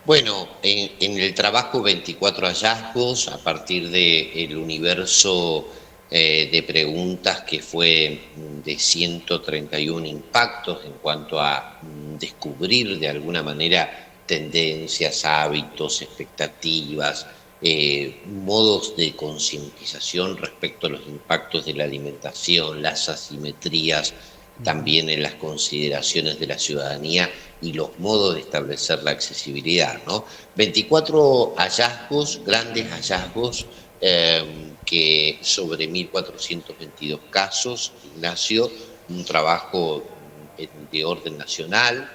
Bueno, en el trabajo 24 hallazgos, a partir del universo de preguntas que fue de 131 impactos en cuanto a descubrir de alguna manera tendencias, hábitos, expectativas, modos de concientización respecto a los impactos de la alimentación, las asimetrías, Ujú. también en las consideraciones de la ciudadanía y los modos de establecer la accesibilidad, ¿no? 24 hallazgos, grandes hallazgos, que sobre 1.422 casos, Ignacio, un trabajo de orden nacional,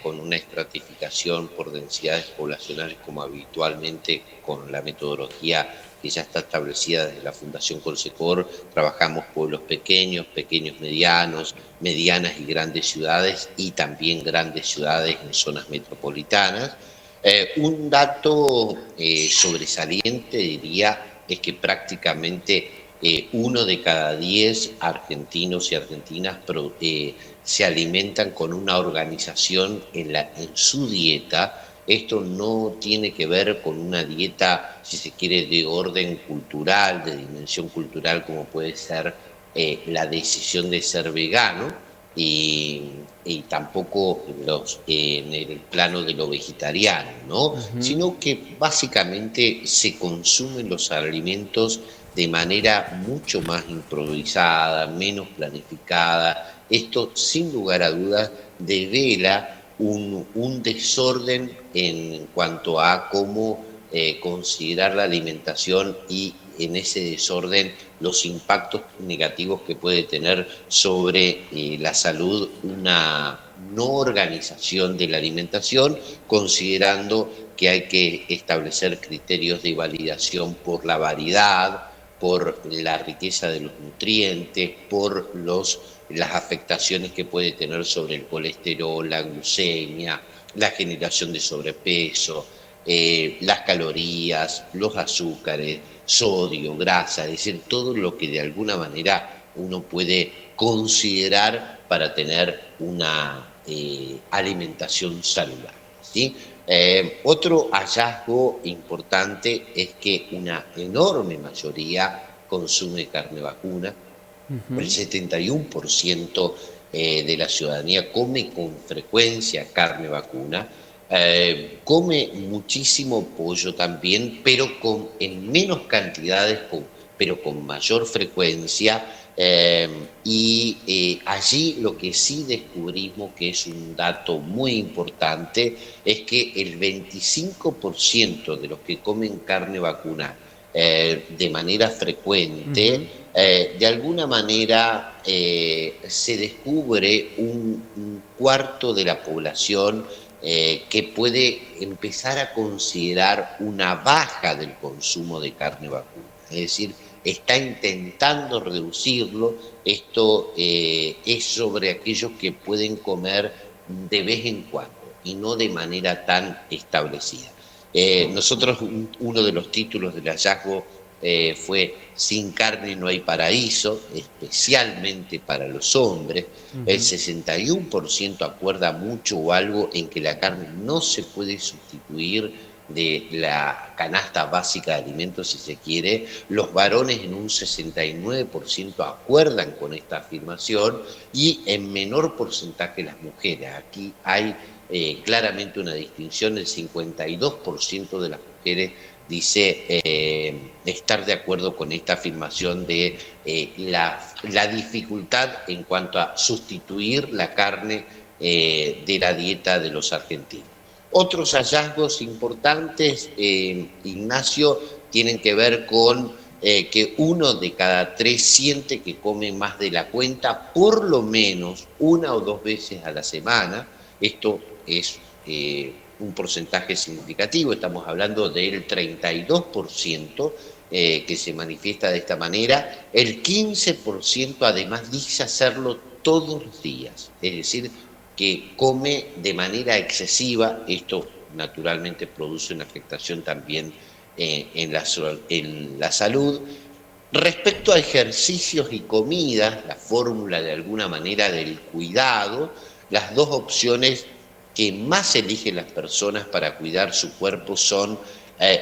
con una estratificación por densidades poblacionales como habitualmente con la metodología que ya está establecida desde la Fundación Colsecor. Trabajamos pueblos pequeños, pequeños medianos, medianas y grandes ciudades y también grandes ciudades en zonas metropolitanas. Un dato sobresaliente, diría, es que prácticamente 1 de cada 10 argentinos y argentinas se alimentan con una organización en su dieta. Esto no tiene que ver con una dieta, si se quiere, de orden cultural, de dimensión cultural, como puede ser la decisión de ser vegano, y, y tampoco en el plano de lo vegetariano, ¿no? Ujú. Sino que básicamente se consumen los alimentos de manera mucho más improvisada, menos planificada. Esto, sin lugar a dudas, devela un desorden en cuanto a cómo considerar la alimentación y en ese desorden los impactos negativos que puede tener sobre la salud una no organización de la alimentación, considerando que hay que establecer criterios de validación por la variedad, por la riqueza de los nutrientes, por las afectaciones que puede tener sobre el colesterol, la glucemia, la generación de sobrepeso, las calorías, los azúcares, sodio, grasa, es decir, todo lo que de alguna manera uno puede considerar para tener una alimentación saludable, ¿sí? Otro hallazgo importante es que una enorme mayoría consume carne vacuna. El Ujú. 71% de la ciudadanía come con frecuencia carne vacuna, come muchísimo pollo también, pero en menos cantidades, pero con mayor frecuencia. Allí lo que sí descubrimos, que es un dato muy importante, es que el 25% de los que comen carne vacuna de manera frecuente, Ujú. de alguna manera se descubre un cuarto de la población que puede empezar a considerar una baja del consumo de carne vacuna. Es decir, está intentando reducirlo. Esto es sobre aquellos que pueden comer de vez en cuando y no de manera tan establecida. Nosotros, uno de los títulos del hallazgo fue Sin carne no hay paraíso, especialmente para los hombres. El Ujú. 61% acuerda mucho o algo en que la carne no se puede sustituir de la canasta básica de alimentos, si se quiere. Los varones en un 69% acuerdan con esta afirmación y en menor porcentaje las mujeres. Aquí hay claramente una distinción. El 52% de las mujeres dice estar de acuerdo con esta afirmación de la dificultad en cuanto a sustituir la carne de la dieta de los argentinos. Otros hallazgos importantes, Ignacio, tienen que ver con que 1 de cada 3 siente que come más de la cuenta por lo menos 1 o 2 veces a la semana. Esto es un porcentaje significativo, estamos hablando del 32% que se manifiesta de esta manera. El 15% además dice hacerlo todos los días, es decir, que come de manera excesiva. Esto naturalmente produce una afectación también en la salud. Respecto a ejercicios y comidas, la fórmula de alguna manera del cuidado, las dos opciones que más eligen las personas para cuidar su cuerpo son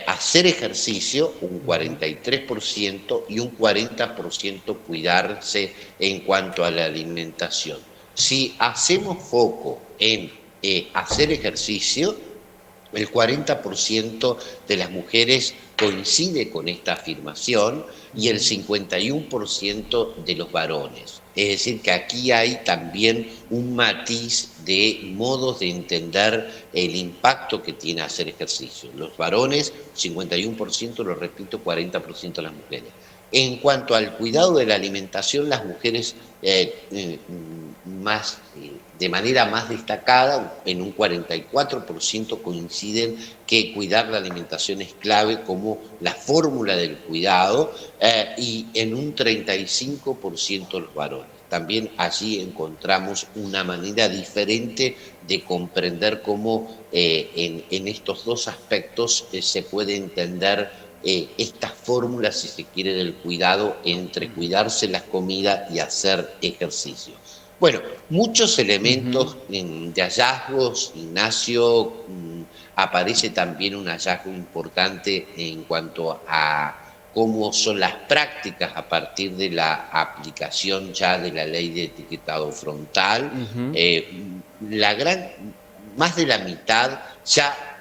hacer ejercicio, un 43%, y un 40% cuidarse en cuanto a la alimentación. Si hacemos foco en hacer ejercicio, el 40% de las mujeres coincide con esta afirmación y el 51% de los varones. Es decir, que aquí hay también un matiz de modos de entender el impacto que tiene hacer ejercicio. Los varones, 51%, lo repito, 40% las mujeres. En cuanto al cuidado de la alimentación, las mujeres de manera más destacada, en un 44% coinciden que cuidar la alimentación es clave como la fórmula del cuidado, y en un 35% los varones. También allí encontramos una manera diferente de comprender cómo en estos dos aspectos se puede entender esta fórmula, si se quiere, del cuidado entre cuidarse las comidas y hacer ejercicio. Bueno, muchos elementos de hallazgos. Ignacio, aparece también un hallazgo importante en cuanto a cómo son las prácticas a partir de la aplicación ya de la ley de etiquetado frontal. Más de la mitad ya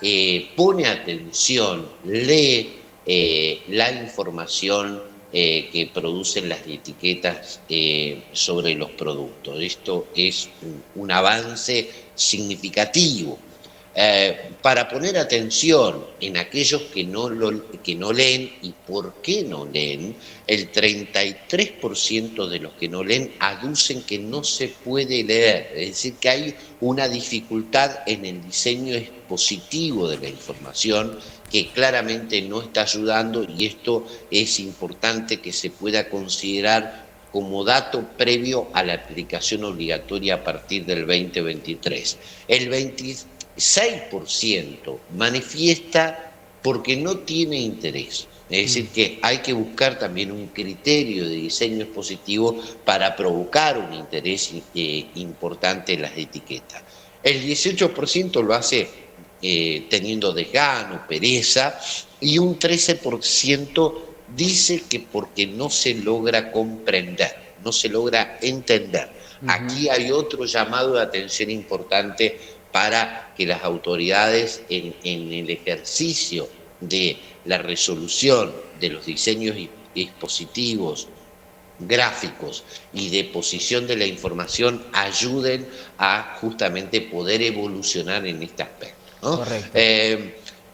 pone atención, lee la información que producen las etiquetas sobre los productos. Esto es un avance significativo. Para poner atención en aquellos que no leen. ¿Y por qué no leen? El 33% de los que no leen aducen que no se puede leer, es decir, que hay una dificultad en el diseño expositivo de la información que claramente no está ayudando, y esto es importante que se pueda considerar como dato previo a la aplicación obligatoria a partir del 2023. El 6% manifiesta porque no tiene interés. Es decir, que hay que buscar también un criterio de diseño expositivo para provocar un interés importante en las etiquetas. El 18% lo hace teniendo desgano, pereza, y un 13% dice que porque no se logra comprender, no se logra entender. Aquí hay otro llamado de atención importante para que las autoridades en el ejercicio de la resolución de los diseños expositivos, gráficos y de posición de la información ayuden a justamente poder evolucionar en este aspecto, ¿no? Correcto.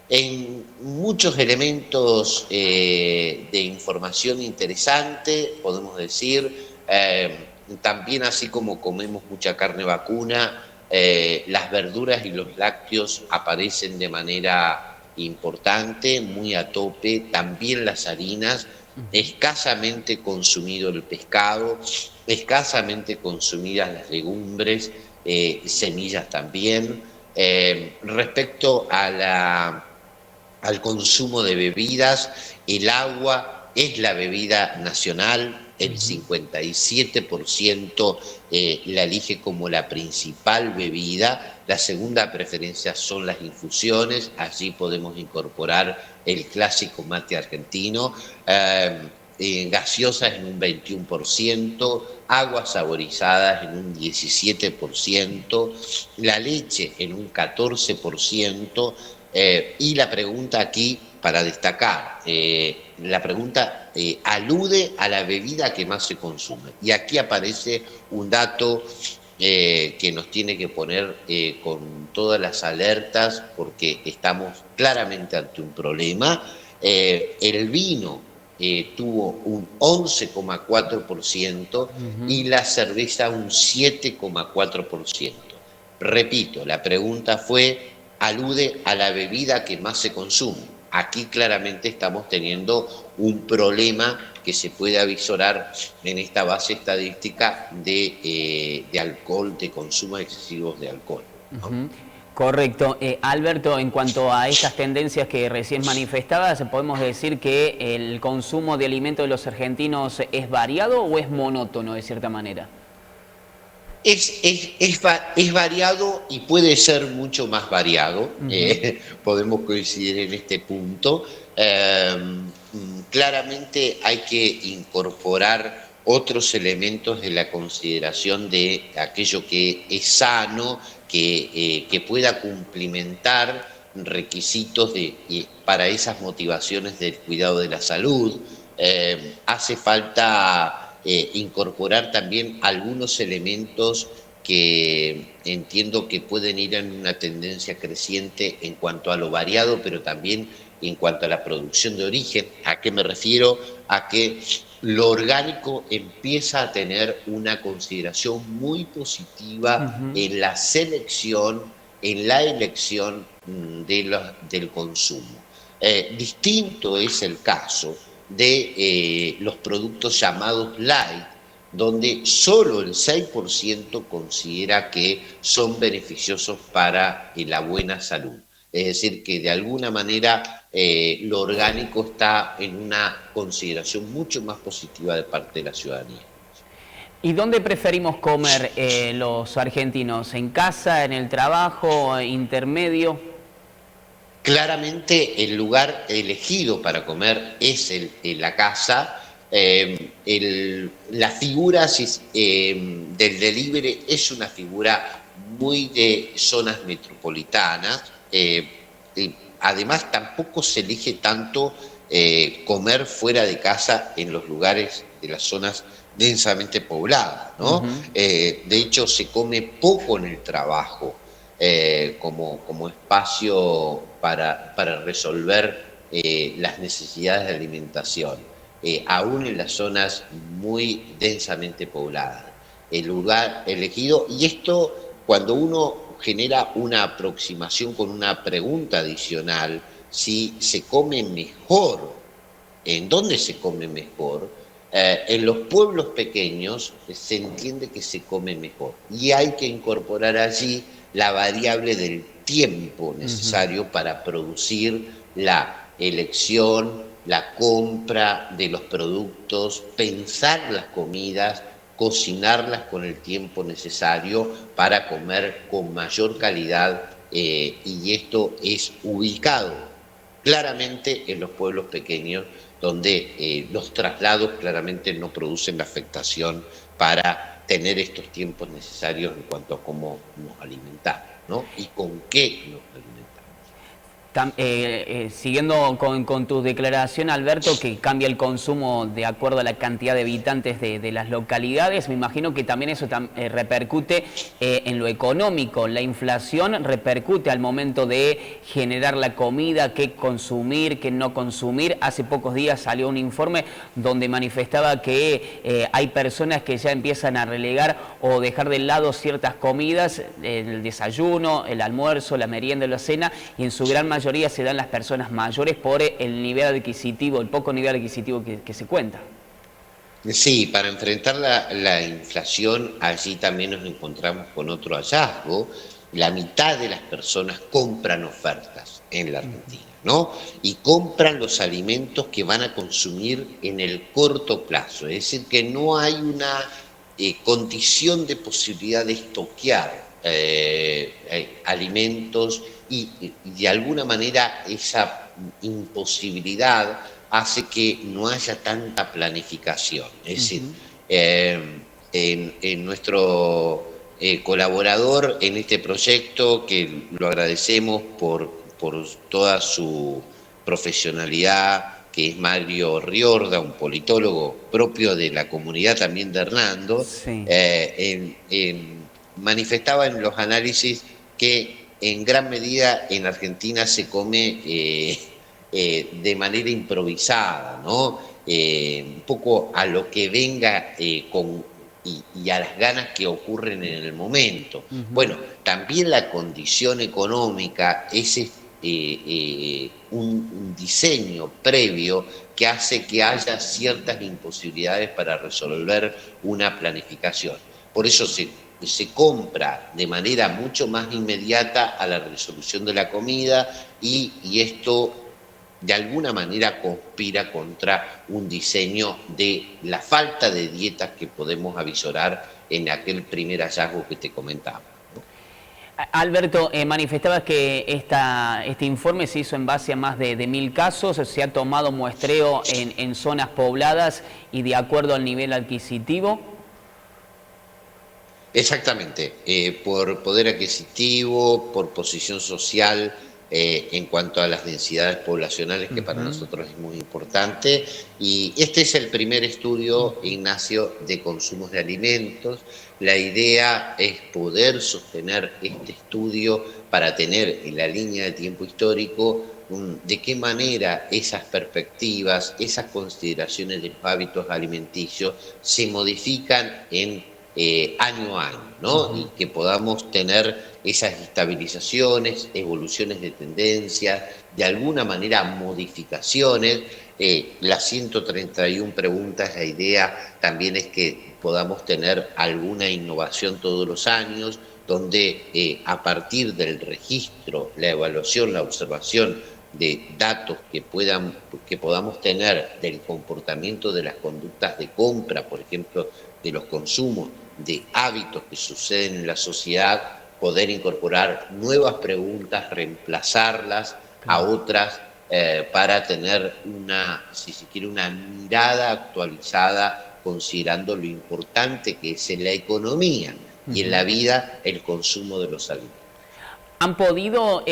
En muchos elementos de información interesante, podemos decir, también así como comemos mucha carne vacuna, las verduras y los lácteos aparecen de manera importante, muy a tope, también las harinas, escasamente consumido el pescado, escasamente consumidas las legumbres, semillas también. Respecto a al consumo de bebidas, el agua es la bebida nacional. El 57% la elige como la principal bebida. La segunda preferencia son las infusiones. Allí podemos incorporar el clásico mate argentino. Gaseosas en un 21%, aguas saborizadas en un 17%, la leche en un 14%, y la pregunta aquí, para destacar, la pregunta alude a la bebida que más se consume. Y aquí aparece un dato que nos tiene que poner con todas las alertas, porque estamos claramente ante un problema. El vino tuvo un 11,4% y la cerveza un 7,4%. Repito, la pregunta alude a la bebida que más se consume. Aquí claramente estamos teniendo un problema que se puede avisorar en esta base estadística de alcohol, de consumo excesivos de alcohol, ¿no? Correcto. Alberto, en cuanto a estas tendencias que recién manifestabas, ¿podemos decir que el consumo de alimentos de los argentinos es variado o es monótono de cierta manera? Es variado y puede ser mucho más variado, Ujú. podemos coincidir en este punto. Claramente hay que incorporar otros elementos de la consideración de aquello que es sano, que pueda cumplimentar requisitos para esas motivaciones del cuidado de la salud. Hace falta incorporar también algunos elementos que entiendo que pueden ir en una tendencia creciente en cuanto a lo variado, pero también en cuanto a la producción de origen. ¿A qué me refiero? A que lo orgánico empieza a tener una consideración muy positiva Ujú. en la selección, en la elección del consumo. Distinto es el caso de los productos llamados light, donde solo el 6% considera que son beneficiosos para la buena salud. Es decir, que de alguna manera lo orgánico está en una consideración mucho más positiva de parte de la ciudadanía. ¿Y dónde preferimos comer los argentinos? ¿En casa, en el trabajo, intermedio? Claramente el lugar elegido para comer es la casa. La figura del delivery es una figura muy de zonas metropolitanas. Además, tampoco se elige tanto comer fuera de casa en los lugares de las zonas densamente pobladas, ¿no? Ujú. De hecho, se come poco en el trabajo como espacio para resolver las necesidades de alimentación, aún en las zonas muy densamente pobladas. El lugar elegido, y esto cuando uno genera una aproximación con una pregunta adicional, si se come mejor, ¿en dónde se come mejor? En los pueblos pequeños se entiende que se come mejor y hay que incorporar allí la variable del tiempo Ujú. necesario para producir la elección, la compra de los productos, pensar las comidas, cocinarlas con el tiempo necesario para comer con mayor calidad y esto es ubicado claramente en los pueblos pequeños donde los traslados claramente no producen la afectación para tener estos tiempos necesarios en cuanto a cómo nos alimentamos, ¿no? Y con qué nos alimentamos. Siguiendo con tu declaración, Alberto, que cambia el consumo de acuerdo a la cantidad de habitantes de las localidades, me imagino que también eso repercute en lo económico. La inflación repercute al momento de generar la comida, qué consumir, qué no consumir. Hace pocos días salió un informe donde manifestaba que hay personas que ya empiezan a relegar o dejar de lado ciertas comidas, el desayuno, el almuerzo, la merienda, la cena, y en su gran mayoría se dan las personas mayores por el nivel adquisitivo, el poco nivel adquisitivo que se cuenta. Sí, para enfrentar la inflación, allí también nos encontramos con otro hallazgo. La mitad de las personas compran ofertas en la Argentina, ¿no? Y compran los alimentos que van a consumir en el corto plazo. Es decir, que no hay una condición de posibilidad de estoquear alimentos y de alguna manera esa imposibilidad hace que no haya tanta planificación. Es decir, Ujú. en nuestro colaborador en este proyecto, que lo agradecemos por toda su profesionalidad, que es Mario Riorda, un politólogo propio de la comunidad también de Hernando, Sí. manifestaba en los análisis que en gran medida en Argentina se come de manera improvisada, ¿no? Un poco a lo que venga y a las ganas que ocurren en el momento. Ujú. Bueno, también la condición económica es un diseño previo que hace que haya ciertas imposibilidades para resolver una planificación. Por eso se compra de manera mucho más inmediata a la resolución de la comida y esto de alguna manera conspira contra un diseño de la falta de dietas que podemos avisorar en aquel primer hallazgo que te comentaba. Alberto, manifestabas que este informe se hizo en base a más de 1000 casos, se ha tomado muestreo en zonas pobladas y de acuerdo al nivel adquisitivo. Exactamente, por poder adquisitivo, por posición social, en cuanto a las densidades poblacionales, que para nosotros es muy importante. Y este es el primer estudio, Ignacio, de consumos de alimentos. La idea es poder sostener este estudio para tener en la línea de tiempo histórico de qué manera esas perspectivas, esas consideraciones de los hábitos alimenticios se modifican en año a año, ¿no? Y que podamos tener esas estabilizaciones, evoluciones de tendencias, de alguna manera modificaciones. Las 131 preguntas, la idea también es que podamos tener alguna innovación todos los años, donde a partir del registro, la evaluación, la observación de datos que podamos tener del comportamiento de las conductas de compra, por ejemplo, de los consumos, de hábitos que suceden en la sociedad, poder incorporar nuevas preguntas, reemplazarlas a otras para tener si se quiere, una mirada actualizada, considerando lo importante que es en la economía y en la vida el consumo de los alimentos. ¿Han podido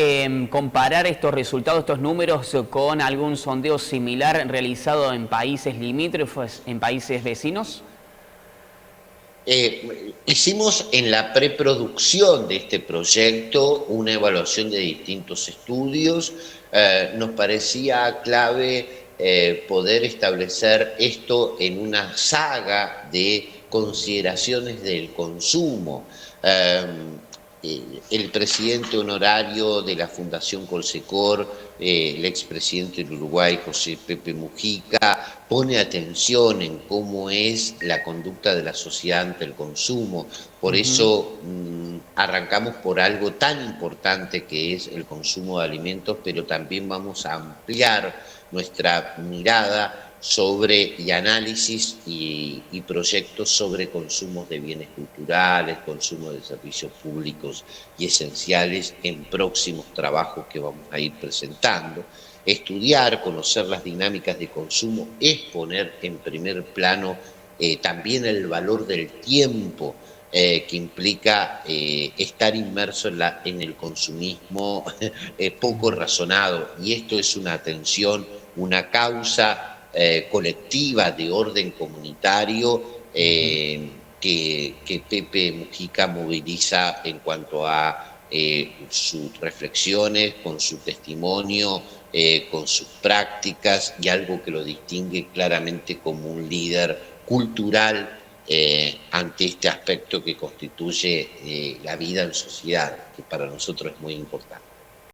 comparar estos resultados, estos números, con algún sondeo similar realizado en países limítrofes, en países vecinos? Hicimos en la preproducción de este proyecto una evaluación de distintos estudios. Nos parecía clave poder establecer esto en una saga de consideraciones del consumo. El presidente honorario de la Fundación Colsecor, el expresidente del Uruguay, José Pepe Mujica, pone atención en cómo es la conducta de la sociedad ante el consumo. Por eso arrancamos por algo tan importante que es el consumo de alimentos, pero también vamos a ampliar nuestra mirada sobre y análisis y proyectos sobre consumos de bienes culturales, consumo de servicios públicos y esenciales en próximos trabajos que vamos a ir presentando. Estudiar, conocer las dinámicas de consumo es poner en primer plano también el valor del tiempo que implica estar inmerso en el consumismo poco razonado. Y esto es una atención, una causa colectiva de orden comunitario que Pepe Mujica moviliza en cuanto a sus reflexiones, con su testimonio, con sus prácticas, y algo que lo distingue claramente como un líder cultural ante este aspecto que constituye la vida en sociedad, que para nosotros es muy importante.